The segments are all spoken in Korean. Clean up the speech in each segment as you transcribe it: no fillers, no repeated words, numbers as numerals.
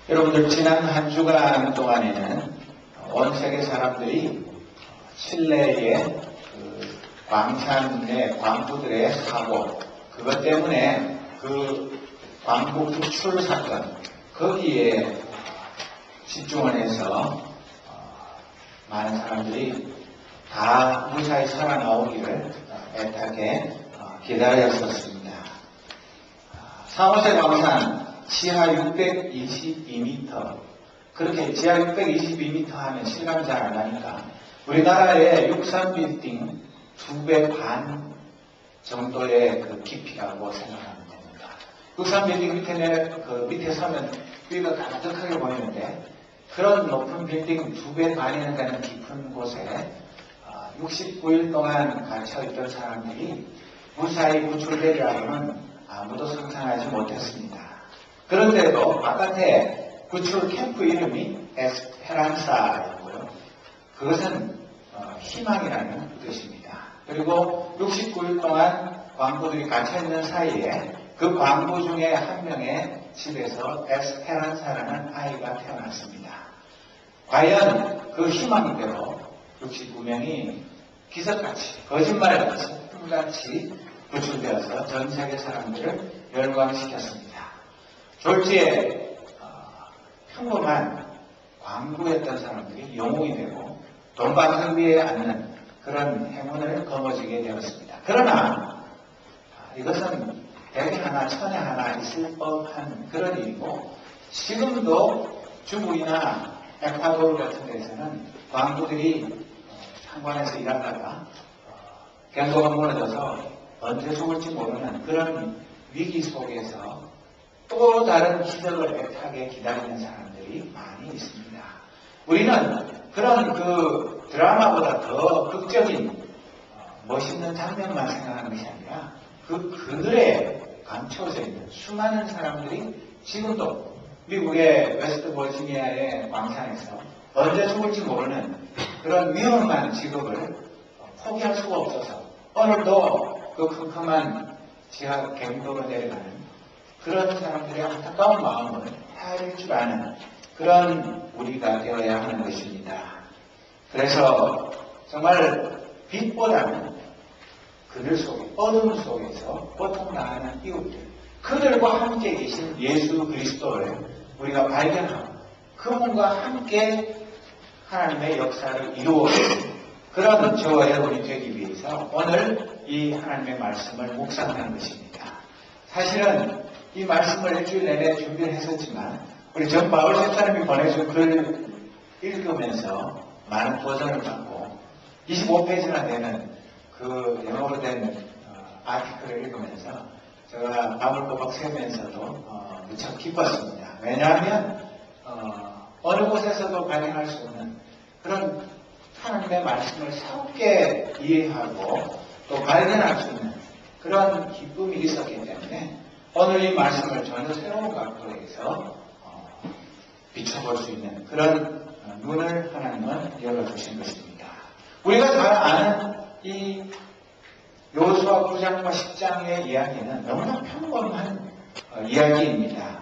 여러분들 지난 한 주간 동안에는 온 세계 사람들이 칠레의 광산의 광부들의 사고, 그것 때문에 그 광부 구출 사건, 거기에 집중을 해서 많은 사람들이 다 무사히 살아나오기를 애타게 기다렸었습니다. 사호세 광산 지하 622m, 그렇게 지하 622m 하면 실감이 잘 안 나니까 우리나라의 63빌딩 2배 반 정도의 그 깊이라고 생각하면 됩니다. 63빌딩 밑에 서면 위가 가득하게 보이는데, 그런 높은 빌딩 2배 반이나 되는 깊은 곳에 69일 동안 갇혀있던 사람들이 무사히 구출되리라고는 아무도 상상하지 못했습니다. 그런데도 바깥에 구출 캠프 이름이 에스페란사였고요. 그것은 희망이라는 뜻입니다. 그리고 69일 동안 광부들이 갇혀있는 사이에 그 광부 중에 한 명의 집에서 에스페란사라는 아이가 태어났습니다. 과연 그 희망대로 69명이 기적같이, 거짓말같이, 꿈같이 구출되어서 전 세계 사람들을 열광시켰습니다. 졸지에 평범한 광부였던 사람들이 영웅이 되고 돈방석위에 앉는 그런 행운을 거머쥐게 되었습니다. 그러나 이것은 백에 하나 천에 하나 있을 법한 그런 일이고, 지금도 중국이나 에콰도르 같은 데서는 광부들이 상관에서 일하다가 경도가 무너져서 언제 죽을지 모르는 그런 위기 속에서 또 다른 기적을 애타게 기다리는 사람들이 많이 있습니다. 우리는 그런 그 드라마보다 더 극적인 멋있는 장면만 생각하는 것이 아니라 그들에 감춰져 있는 수많은 사람들이 지금도 미국의 웨스트 버지니아의 광산에서 언제 죽을지 모르는 그런 위험한 직업을 포기할 수가 없어서 오늘도 그 컴컴한 지하 갱도로 내려가는 그런 사람들의 안타까운 마음을 헤아릴 줄 아는 그런 우리가 되어야 하는 것입니다. 그래서 정말 빛보다는 그들 속에, 어둠 속에서 고통당하는 이웃들, 그들과 함께 계신 예수 그리스도를 우리가 발견하고 그분과 함께 하나님의 역사를 이루어내는 그런 저와 여러분이 되기 위해서 오늘 이 하나님의 말씀을 묵상하는 것입니다. 사실은 이 말씀을 일주일 내내 준비를 했었지만 우리 전 바울 집사님이 보내준 글 읽으면서 많은 도전을 받고 25페이지나 되는 그 영어로 된 아티클을 읽으면서 제가 밤을 꼬박 새면서도 무척 기뻤습니다. 왜냐하면 어느 곳에서도 발견할 수 없는 그런 하나님의 말씀을 새롭게 이해하고 또 발견할 수 있는 그런 기쁨이 있었기 때문에 오늘 이 말씀을 전혀 새로운 각도에서 비춰볼 수 있는 그런 눈을 하나님은 열어주신 것입니다. 우리가 잘 아는 이 여호수아 9장과 10장의 이야기는 너무나 평범한 이야기입니다.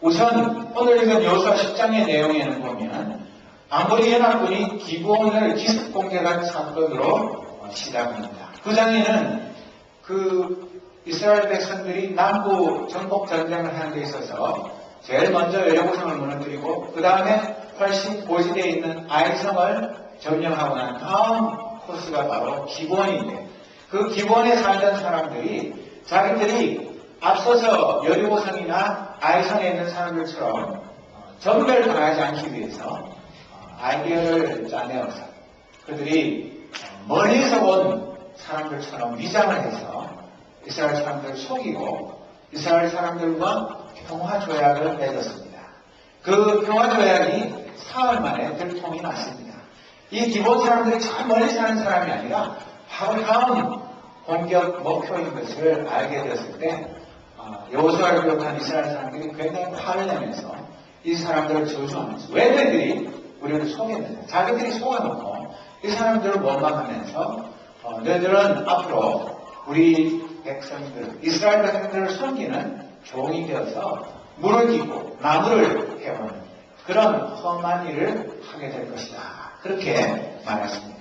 우선 오늘 읽은 여호수아 10장의 내용에는 보면 아모리 연합군이 기브온을 기습 공격한 사건으로 시작합니다. 9장에는 그 이스라엘 백성들이 남부 정복 전쟁을 하는 데 있어서 제일 먼저 여리고성을 무너뜨리고 그 다음에 훨씬 고지대에 있는 아이성을 점령하고 난 다음 코스가 바로 기브온인데, 그 기브온에 살던 사람들이 자기들이 앞서서 여리고성이나 아이성에 있는 사람들처럼 전멸당하지 않기 위해서 아이디어를 짜내어서 그들이 멀리서 온 사람들처럼 위장을 해서 이스라엘 사람들을 속이고 이스라엘 사람들과 평화조약을 맺었습니다. 그 평화조약이 사흘 만에 들통이 났습니다. 이 기본 사람들이 참 멀리 사는 사람이 아니라 바로 다음 공격 목표인 것을 알게 되었을 때 여호수아를 비롯한 이스라엘 사람들이 굉장히 화를 내면서 이 사람들을 저주하면서 왜 너희들이 우리를 속였느냐, 자기들이 속아놓고 이 사람들을 원망하면서 너희들은 앞으로 우리 백성들, 이스라엘 백성들을 섬기는 종이 되어서 물을 깃고 나무를 해오는 그런 험한 일을 하게 될 것이다. 그렇게 말했습니다.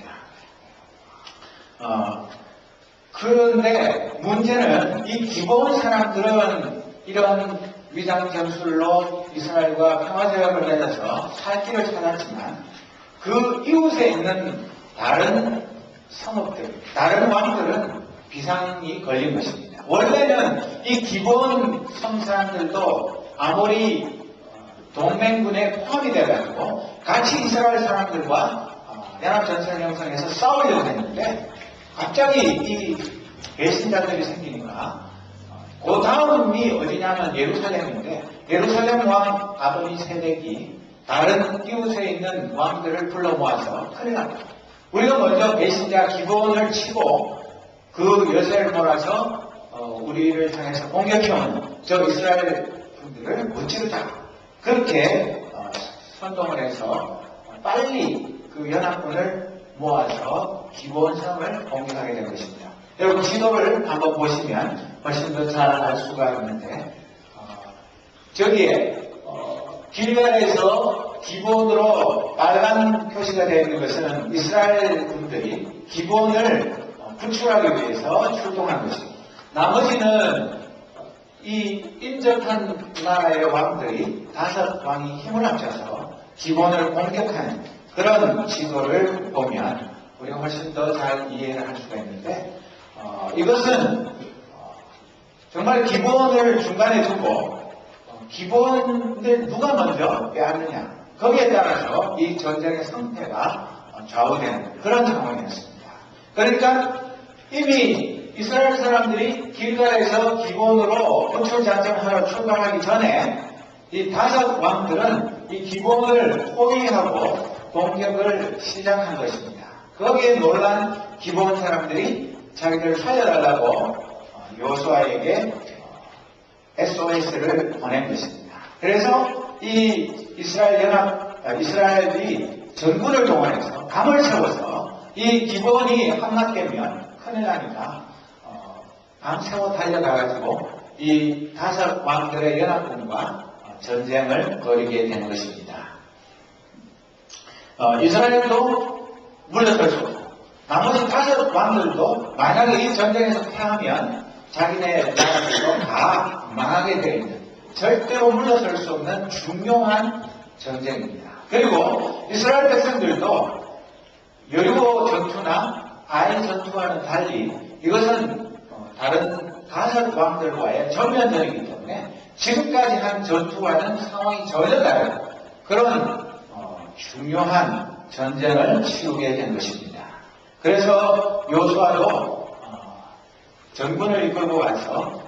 그런데 문제는 이 기본 사람들은 이런 위장 전술로 이스라엘과 평화제약을 맺어서 살 길을 찾았지만 그 이웃에 있는 다른 성읍들, 다른 왕들은 비상이 걸린 것입니다. 원래는 이 기본 성 사람들도 아모리 동맹군에 포함이 되어가지고 같이 이스라엘 사람들과 연합전선을 형성해서 싸우려고 했는데 갑자기 이 배신자들이 생기니까 그 다음이 어디냐면 예루살렘인데 예루살렘 왕 아도니 세덱이 다른 이웃에 있는 왕들을 불러 모아서 큰일 났다. 우리가 먼저 배신자 기본을 치고 그 여세를 몰아서 우리를 향해서 공격해온 저 이스라엘 분들을 무찌르자. 그렇게 선동을 해서 빨리 그 연합군을 모아서 기본성을 공격하게 된 것입니다. 여러분 지도를 한번 보시면 훨씬 더 잘 알 수가 있는데 저기에 길갈에서 기본으로 빨간 표시가 되어 있는 것은 이스라엘 군들이 기본을 구출하기 위해서 출동한 것입니다. 나머지는 이 인접한 나라의 왕들이 5왕이 힘을 합쳐서 기본을 공격하는 그런 지도를 보면 우리가 훨씬 더 잘 이해를 할 수가 있는데 이것은 정말 기본을 중간에 두고 기본을 누가 먼저 빼앗느냐 거기에 따라서 이 전쟁의 성패가 좌우되는 그런 상황이었습니다. 그러니까 이미 이스라엘 사람들이 길갈에서 기본으로 건축작전을 하러 출발하기 전에 이 5왕들은 이 기본을 포위하고 공격을 시작한 것입니다. 거기에 놀란 기본 사람들이 자기들을 살려달라고 여호수아에게 SOS를 보낸 것입니다. 그래서 이 이스라엘이 전군을 동원해서 감을 세워서 이 기본이 함락되면 큰일 나니까 밤새워 달려가가지고 이 5왕들의 연합군과 전쟁을 벌이게 된 것입니다. 이스라엘도 물러설 수 없고 나머지 5왕들도 만약에 이 전쟁에서 패하면 자기네 나라들도 다 망하게 되어 있는 절대로 물러설 수 없는 중요한 전쟁입니다. 그리고 이스라엘 백성들도 여리고 전투나 아이 전투와는 달리 이것은 다른 5왕들과의 전면전이기 때문에 지금까지 한 전투와는 상황이 전혀 다른 그런 중요한 전쟁을 치르게 된 것입니다. 그래서 여호수아도 전군을 이끌고 와서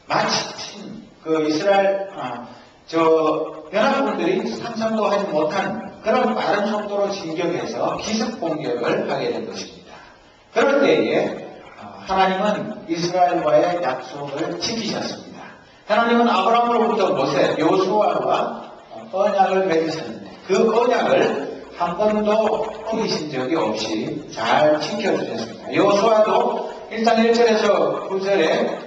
마치 그 이스라엘 연합군들이 상상도 하지 못한 그런 빠른 속도로 진격해서 기습 공격을 하게 된 것입니다. 그럴 때에 하나님은 이스라엘과의 약속을 지키셨습니다. 하나님은 아브라함으로부터 모세, 여호수아와 언약을 맺으셨는데 그 언약을 한 번도 어기신 적이 없이 잘 지켜주셨습니다. 여호수아도 일단 1절에서 9절에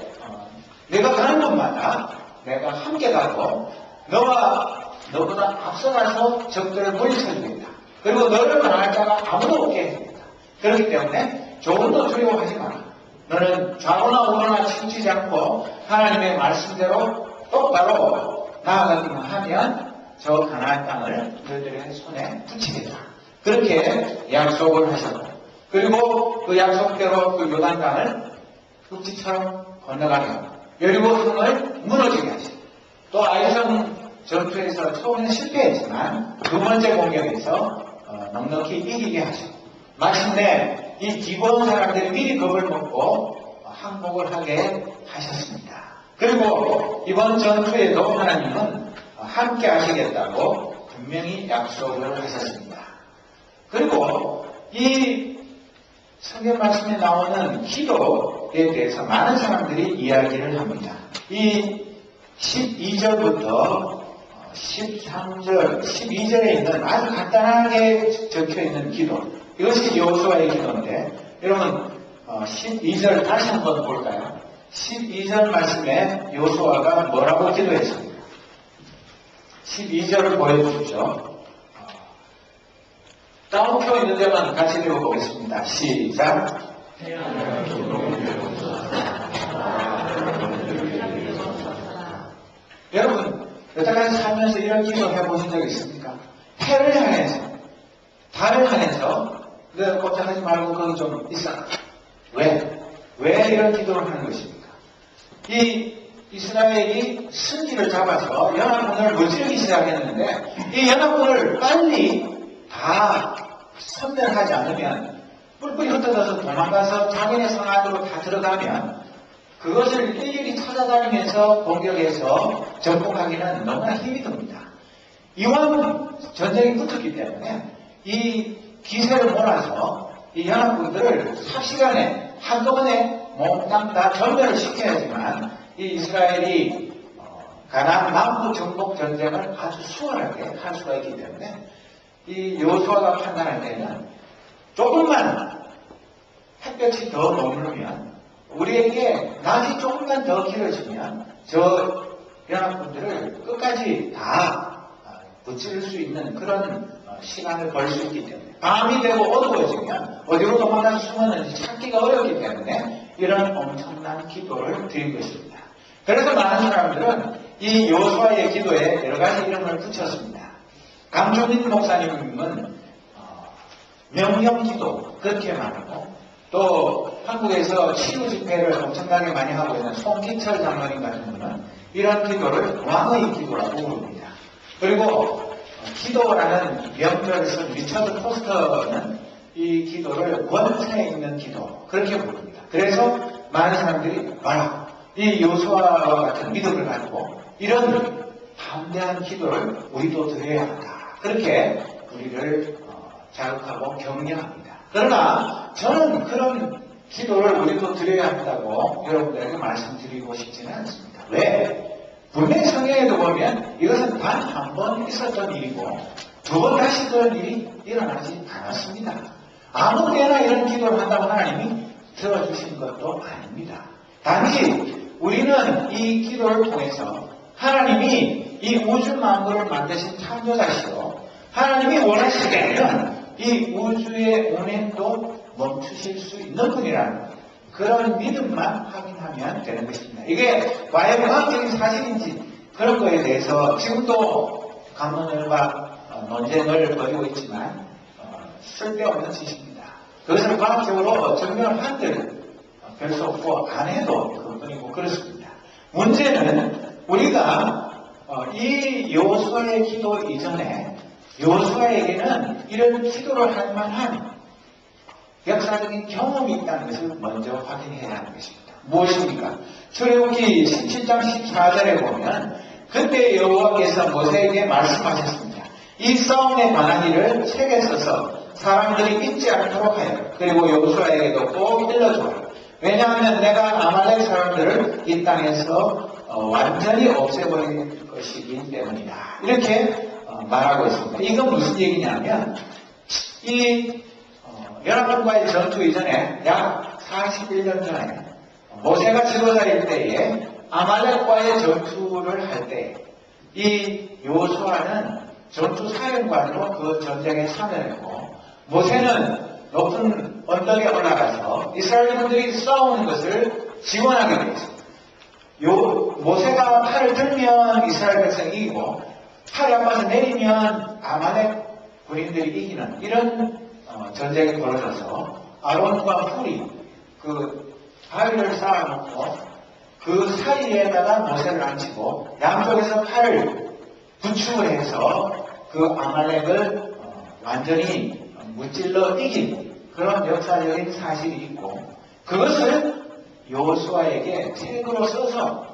내가 가는 곳마다 내가 함께 가고 너보다 앞서가서 적들을 물리쳐주겠다. 그리고 너를 만날 자가 아무도 없게 해주겠다. 그렇기 때문에 조금도 두려워하지 마라. 너는 좌우나 우로나 치우치지 않고 하나님의 말씀대로 똑바로 나아가기만 하면 저 가나안 땅을 너희들의 손에 붙이겠다. 그렇게 약속을 하셨고 그리고 그 약속대로 그 요단강을 흙지처럼 건너가게 하고 여리고 성을 무너지게 하시고 또 아이성 전투에서 처음에는 실패했지만 두 번째 공격에서 넉넉히 이기게 하시고 마침내 이 기본 사람들이 미리 겁을 먹고 항복을 하게 하셨습니다. 그리고 이번 전투에도 하나님은 함께 하시겠다고 분명히 약속을 하셨습니다. 그리고 이 성경 말씀에 나오는 기도에 대해서 많은 사람들이 이야기를 합니다. 이 12절부터 13절, 12절에 있는 아주 간단하게 적혀있는 기도 이것이 여호수아의 기도인데 여러분 12절 다시 한번 볼까요? 12절 말씀에 여호수아가 뭐라고 기도했습니까? 12절을 보여주십시오. 따옴표 있는 데만 같이 읽어보겠습니다. 시작. 여러분, 여태까지 살면서 이런 기도 해보신 적 있습니까? 해를 향해서, 달을 향해서, 너 걱정하지 말고 거기 좀 있어. 왜? 왜 이런 기도를 하는 것입니까? 이 이스라엘이 승기를 잡아서 연합군을 무찌르기 시작했는데, 이 연합군을 빨리 다 섬멸하지 않으면, 뿔뿔이 흩어져서 도망가서 자기네 성 안으로 다 들어가면, 그것을 일일이 찾아다니면서 공격해서 정복하기는 너무나 힘이 듭니다. 이왕 전쟁이 붙었기 때문에 이 기세를 몰아서 이 연합군들을 삽시간에 한꺼번에 몽땅 다 전멸을 시켜야지만 이 이스라엘이 가나안 남부 정복 전쟁을 아주 수월하게 할 수가 있기 때문에 이 여호수아가 판단할 때는 조금만 햇볕이 더 머무르면 우리에게 낮이 조금만 더 길어지면 저 연합군들을 끝까지 다 무찌를 수 있는 그런 시간을 벌 수 있기 때문에 밤이 되고 어두워지면 어디로 도망가서 숨었는지 찾기가 어렵기 때문에 이런 엄청난 기도를 드린 것입니다. 그래서 많은 사람들은 이 여호수아의 기도에 여러 가지 이름을 붙였습니다. 강준인 목사님은 명령기도 그렇게 말하고 또 한국에서 치유 집회를 엄청나게 많이 하고 있는 송기철 장로님 같은 분은 이런 기도를 왕의 기도라고 부릅니다. 그리고 기도라는 명절을 쓴 리처드 포스터는 이 기도를 권세 있는 기도 그렇게 부릅니다. 그래서 많은 사람들이 봐라, 이 여호수아와 같은 믿음을 가지고 이런 담대한 기도를 우리도 드려야 한다. 그렇게 우리를 자극하고 격려합니다. 그러나 저는 그런 기도를 우리도 드려야 한다고 여러분들에게 말씀드리고 싶지는 않습니다. 왜? 분명히 성경에도 보면 이것은 단 한 번 있었던 일이고 두 번 다시 그런 일이 일어나지 않았습니다. 아무 때나 이런 기도를 한다고 하나님이 들어주신 것도 아닙니다. 단지 우리는 이 기도를 통해서 하나님이 이 우주 만물을 만드신 창조자시고 하나님이 원하시기에는 이 우주의 운행도 멈추실 수 있는 분이라는 그런 믿음만 확인하면 되는 것입니다. 이게 과연 과학적인 사실인지 그런 거에 대해서 지금도 강론과 논쟁을 벌이고 있지만 쓸데없는 짓입니다. 그것을 과학적으로 증명을 한들 별 수 없고 안 해도 그뿐이고 그렇습니다. 문제는 우리가 이 여호수아의 기도 이전에 여호수아에게는 이런 기도를 할 만한 역사적인 경험이 있다는 것을 먼저 확인해야 하는 것입니다. 무엇입니까? 출애굽기 17장 14절에 보면 그때 여호와께서 모세에게 말씀하셨습니다. 이 싸움에 관한 일을 책에 써서 사람들이 잊지 않도록 하여 그리고 여호수아에게도 꼭 일러주라. 왜냐하면 내가 아말렉 사람들을 이 땅에서 완전히 없애버릴 것이기 때문이다. 이렇게 말하고 있습니다. 이건 무슨 얘기냐면 이 연합군과의 전투 이전에 약 41년 전에 모세가 지도자일 때에 아말렉과의 전투를 할 때 이 여호수아는 전투 사령관으로 그 전쟁에 참여했고 모세는 높은 언덕에 올라가서 이스라엘 분들이 싸우는 것을 지원하게 되었습니다. 모세가 팔을 들면 이스라엘 백성이 이기고 팔이 아파서 내리면 아말렉 군인들이 이기는 이런 전쟁이 벌어져서 아론과 훌이 그 바위를 쌓아놓고 그 사이에다가 모세를 앉히고 양쪽에서 팔을 구축을 해서 그 아말렉을 완전히 무찔러 이긴 그런 역사적인 사실이 있고 그것을 여호수아에게 책으로 써서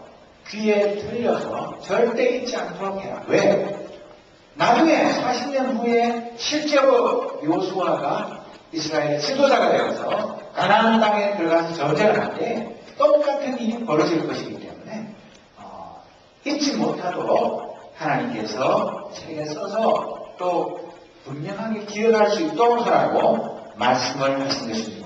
귀에 들려서 절대 잊지 않도록 해라. 왜? 나중에 40년 후에 실제로 여호수아가 이스라엘의 지도자가 되어서 가나안 땅에 들어가서 전쟁을 할 때 똑같은 일이 벌어질 것이기 때문에 잊지 못하도록 하나님께서 책에 써서 또 분명하게 기억할 수 있도록 하라고 말씀을 하신 것입니다.